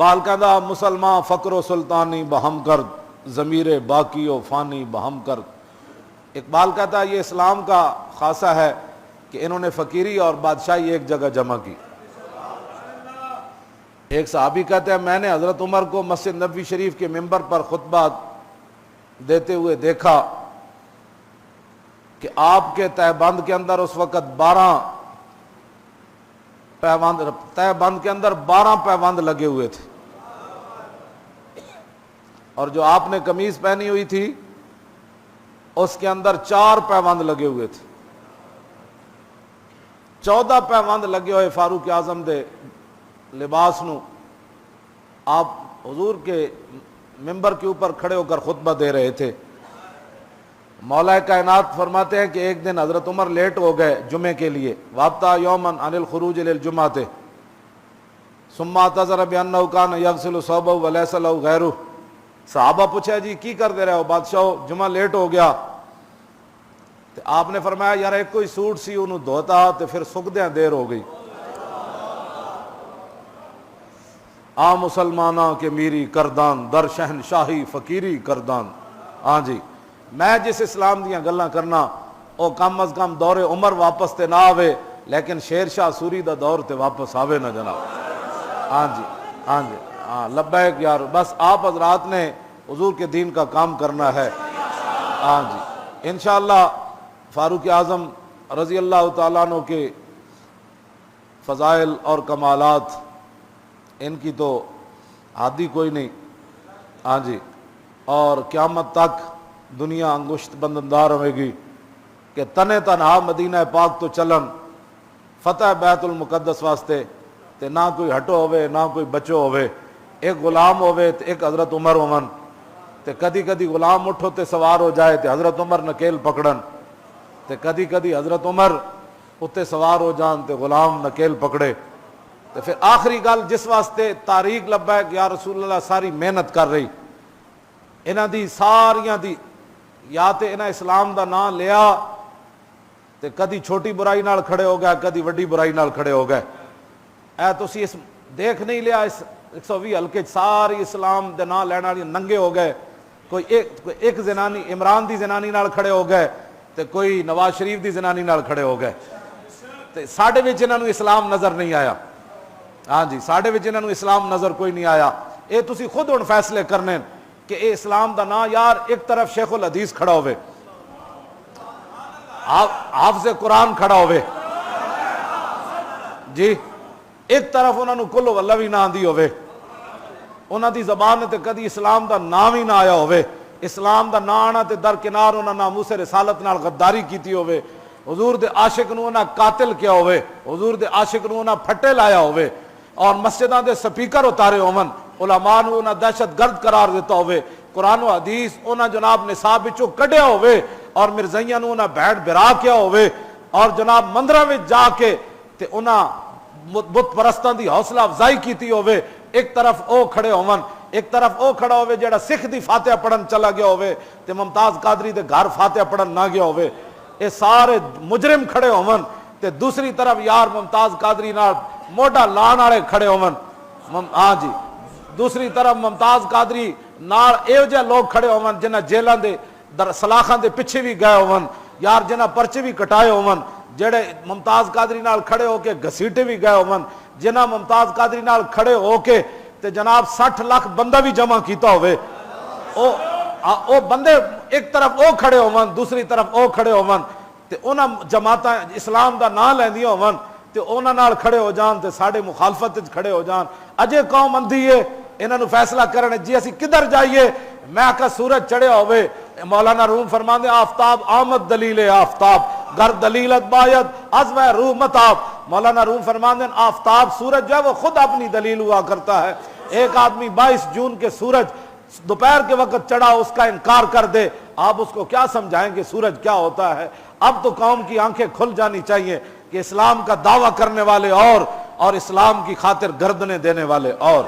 اقبال کہتا مسلمان فقر و سلطانی بہم کرد ضمیر باقی و فانی بہم کرد۔ اقبال کہتا ہے یہ اسلام کا خاصہ ہے کہ انہوں نے فقیری اور بادشاہی ایک جگہ جمع کی۔ ایک صحابی کہتے ہیں میں نے حضرت عمر کو مسجد نبوی شریف کے منبر پر خطبہ دیتے ہوئے دیکھا کہ آپ کے تہ بند کے اندر اس وقت 12 پیوند لگے ہوئے تھے، اور جو آپ نے قمیض پہنی ہوئی تھی اس کے اندر 4 پیوند لگے ہوئے تھے۔ 14 پیوند لگے ہوئے فاروق اعظم دے لباس نو آپ حضور کے منبر کے اوپر کھڑے ہو کر خطبہ دے رہے تھے۔ مولا کائنات فرماتے ہیں کہ ایک دن حضرت عمر لیٹ ہو گئے جمعے کے لیے، وابطا یومن عن الخروج للجمعۃ ثم اعتذر بانه كان يغسل ثوبه وليس له غيره۔ صحابہ پوچھا جی کی کر دے رہے ہو بادشاہ، جمعہ لیٹ ہو گیا۔ تو آپ نے فرمایا یار ایک کوئی سوٹ سی انہوں دھوتا تو پھر سکدیاں دیر ہو گئی۔ آ مسلماناں کے میری کردان در شہنشاہی فقیری کردان۔ ہاں جی، میں جس اسلام دیاں گلاں کرنا او کم از کم دور عمر واپس تے نہ آوے، لیکن شیر شاہ سوری دا دور تے واپس آوے نہ جناب۔ ہاں جی ہاں جی ہاں لبیک یار، بس آپ حضرات نے حضور کے دین کا کام کرنا ہے۔ ہاں جی انشاءاللہ فاروق اعظم رضی اللہ تعالیٰ عنہ کے فضائل اور کمالات ان کی تو حادی کوئی نہیں۔ ہاں جی، اور قیامت تک دنیا انگشت بندندار ہوئے گی کہ تنے تنہا مدینہ پاک تو چلن فتح بیت المقدس واسطے تے نہ کوئی ہٹو ہوئے نہ کوئی بچو ہوئے، ایک غلام ہوئے تے ایک حضرت عمر ہومن، تے کدی کدی غلام اٹھو تے سوار ہو جائے تے حضرت عمر نکیل پکڑن، تے کدی کدی حضرت عمر اتے سوار ہو جان تے غلام نکیل پکڑے۔ تے پھر آخری گل جس واسطے تاریخ لبیک یا رسول اللہ ساری محنت کر رہی، انہاں دی ساریاں دی یا تے انہاں اسلام دا نام لیا تے کدی چھوٹی برائی نال کھڑے ہو گئے، کدی وڈی برائی نال کھڑے ہو گئے۔ اے تسی اس دیکھ نہیں لیا اس 120 حلقے ساری اسلام دے نام لینا والی ننگے ہو گئے، کوئی ایک زنانی عمران دی زنانی نال کھڑے ہو گئے تے کوئی نواز شریف دی زنانی نال کھڑے ہو گئے، تے ساڈے وچ انہاں نوں اسلام نظر نہیں آیا۔ ہاں جی ساڈے وچ انہاں نوں اسلام نظر کوئی نہیں آیا۔ اے تسی خود ہن فیصلے کرنے کہ اے اسلام دا نا یار ایک طرف شیخ الحدیث کھڑا ہوئے، حافظ قرآن کھڑا ہوئے جی، ایک طرف انہاں نوں کل واللہ بھی نہ آندی ہوئے، انہاں دی زبان تے کدی اسلام دا نام ہی نہ آیا ہوئے، اسلام دا نا آنا تے درکنار انہاں ناموس رسالت نال غداری کیتی ہوئے، حضور دے عاشق نوں انہاں قاتل کیا ہوئے، حضور دے عاشق نوں انہاں پھٹے لایا ہوئے، اور مسجداں دے سپیکر اتارے ہوون، علماء نوں انہاں دہشت گرد قرار دیتا ہوئے، قرآن و حدیث انہاں جناب نصاب وچوں کڈیا ہوئے، اور مرزائیاں نوں انہاں بیٹھ برا کیا ہوئے، اور جناب مندراں وچ جا کے تے انہاں بت پرستاں دی حوصلہ افزائی کیتی ہوئے، ایک طرف او کھڑے ہون، ایک طرف او کھڑا ہوئے جڑا سکھ دی فاتحہ پڑھن چلا گیا ہوئے تے ممتاز قادری دے گھر فاتحہ پڑھن نہ گیا ہوئے، اے سارے مجرم کھڑے ہون، تے دوسری طرف یار ممتاز قادری نال موڈا لان والے کھڑے ہون۔ ہاں جی دوسری طرف ممتاز قادری نال ایو جے لوگ کھڑے ہون جنہاں جیلاں دے سلاخاں دے پیچھے بھی گئے ہون، یار جنہاں پرچے بھی کٹائے ہون، جڑے ممتاز قادری نال کھڑے ہو کے گھسیٹے بھی گئے ہون، جنہاں ممتاز قادری نال کھڑے ہو کے تے جناب 60 لاکھ بندہ بھی جمع کیتا ہوئے، او بندے ایک طرف او کھڑے ہون دوسری طرف او کھڑے ہون، تے انہاں جماعتاں اسلام دا نام لیندیاں ہون تے انہاں نال کھڑے ہو جان تے ساڈے مخالفت وچ کھڑے ہو جان۔ اجے قوم اندھی ہے، انہاں نوں فیصلہ کرنے جی اسی کدھر جائیے، میں آکھا سورج چڑھیا ہوئے، مولانا روم فرماندے آفتاب آمد دلیل آفتاب گر دلیلت باید از وہ روح متاب۔ مولانا روم فرماندے آفتاب سورج جو ہے وہ خود اپنی دلیل ہوا کرتا ہے، ایک آدمی 22 جون کے سورج دوپہر کے وقت چڑھا اس کا انکار کر دے، آپ اس کو کیا سمجھائیں کہ سورج کیا ہوتا ہے؟ اب تو قوم کی آنکھیں کھل جانی چاہیے کہ اسلام کا دعویٰ کرنے والے اور اسلام کی خاطر گردنیں دینے والے اور